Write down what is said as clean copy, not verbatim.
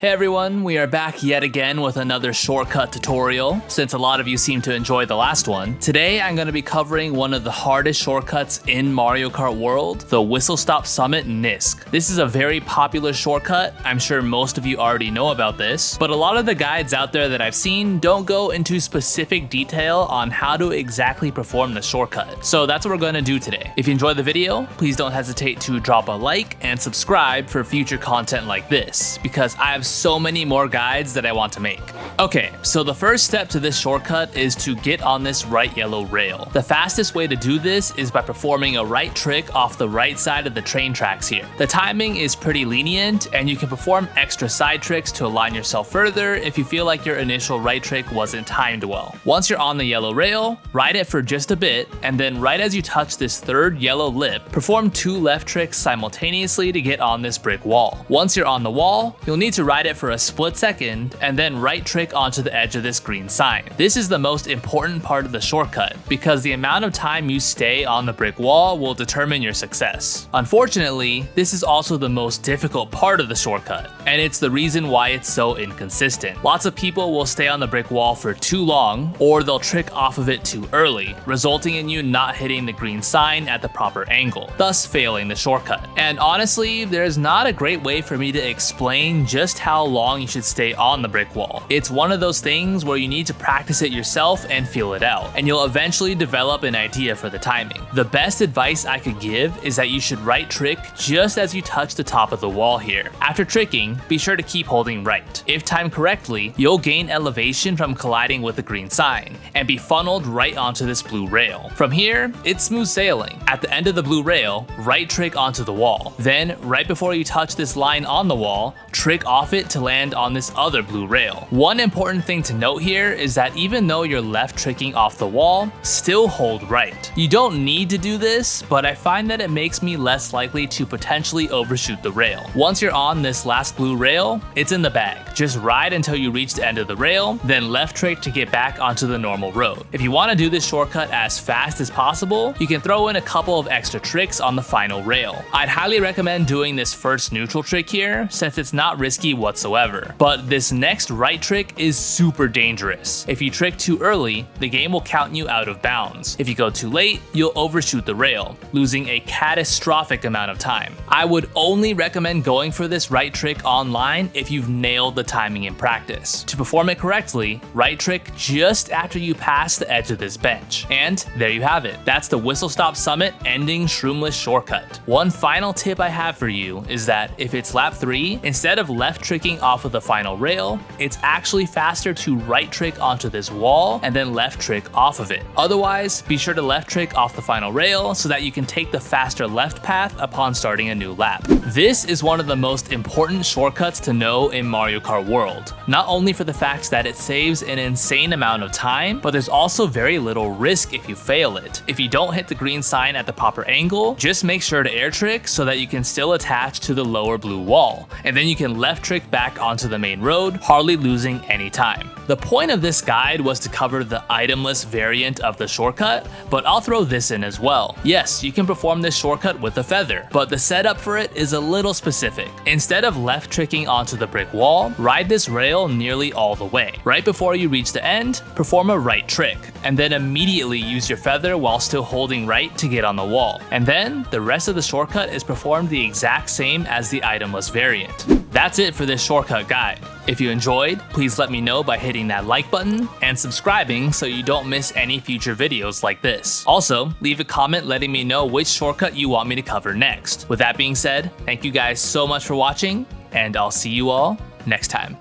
Hey everyone, we are back yet again with another shortcut tutorial. Since a lot of you seem to enjoy the last one, today I'm going to be covering one of the hardest shortcuts in Mario Kart World, the Whistlestop Summit NISC. This is a very popular shortcut. I'm sure most of you already know about this, but a lot of the guides out there that I've seen don't go into specific detail on how to exactly perform the shortcut. So that's what we're going to do today. If you enjoyed the video, please don't hesitate to drop a like and subscribe for future content like this, because I have so many more guides that I want to make. Okay, so the first step to this shortcut is to get on this right yellow rail. The fastest way to do this is by performing a right trick off the right side of the train tracks here. The timing is pretty lenient, and you can perform extra side tricks to align yourself further if you feel like your initial right trick wasn't timed well. Once you're on the yellow rail, ride it for just a bit, and then right as you touch this third yellow lip, perform two left tricks simultaneously to get on this brick wall. Once you're on the wall, you'll need to ride it for a split second, and then right trick onto the edge of this green sign. This is the most important part of the shortcut, because the amount of time you stay on the brick wall will determine your success. Unfortunately, this is also the most difficult part of the shortcut, and it's the reason why it's so inconsistent. Lots of people will stay on the brick wall for too long, or they'll trick off of it too early, resulting in you not hitting the green sign at the proper angle, thus failing the shortcut. And honestly, there's not a great way for me to explain just how long you should stay on the brick wall. It's one of those things where you need to practice it yourself and feel it out, and you'll eventually develop an idea for the timing. The best advice I could give is that you should right trick just as you touch the top of the wall here. After tricking, be sure to keep holding right. If timed correctly, you'll gain elevation from colliding with the green sign, and be funneled right onto this blue rail. From here, it's smooth sailing. At the end of the blue rail, right trick onto the wall. Then, right before you touch this line on the wall, trick off it to land on this other blue rail. One important thing to note here is that even though you're left tricking off the wall, still hold right. You don't need to do this, but I find that it makes me less likely to potentially overshoot the rail. Once you're on this last blue rail, it's in the bag. Just ride until you reach the end of the rail, then left trick to get back onto the normal road. If you want to do this shortcut as fast as possible, you can throw in a couple of extra tricks on the final rail. I'd highly recommend doing this first neutral trick here, since it's not risky whatsoever. But this next right trick is super dangerous. If you trick too early, the game will count you out of bounds. If you go too late, you'll overshoot the rail, losing a catastrophic amount of time. I would only recommend going for this right trick online if you've nailed the timing in practice. To perform it correctly, right trick just after you pass the edge of this bench. And there you have it. That's the Whistlestop Summit ending shroomless shortcut. One final tip I have for you is that if it's lap 3, instead of left tricking off of the final rail, it's actually faster to right trick onto this wall and then left trick off of it. Otherwise, be sure to left trick off the final rail so that you can take the faster left path upon starting a new lap. This is one of the most important shortcuts to know in Mario Kart World, not only for the fact that it saves an insane amount of time, but there's also very little risk if you fail it. If you don't hit the green sign at the proper angle, just make sure to air trick so that you can still attach to the lower blue wall, and then you can left trick back onto the main road, hardly losing any time. The point of this guide was to cover the itemless variant of the shortcut, but I'll throw this in as well. Yes, you can perform this shortcut with a feather, but the setup for it is a little specific. Instead of left tricking onto the brick wall, ride this rail nearly all the way. Right before you reach the end, perform a right trick, and then immediately use your feather while still holding right to get on the wall. And then, the rest of the shortcut is performed the exact same as the itemless variant. That's it for this shortcut guide. If you enjoyed, please let me know by hitting that like button and subscribing so you don't miss any future videos like this. Also, leave a comment letting me know which shortcut you want me to cover next. With that being said, thank you guys so much for watching, and I'll see you all next time.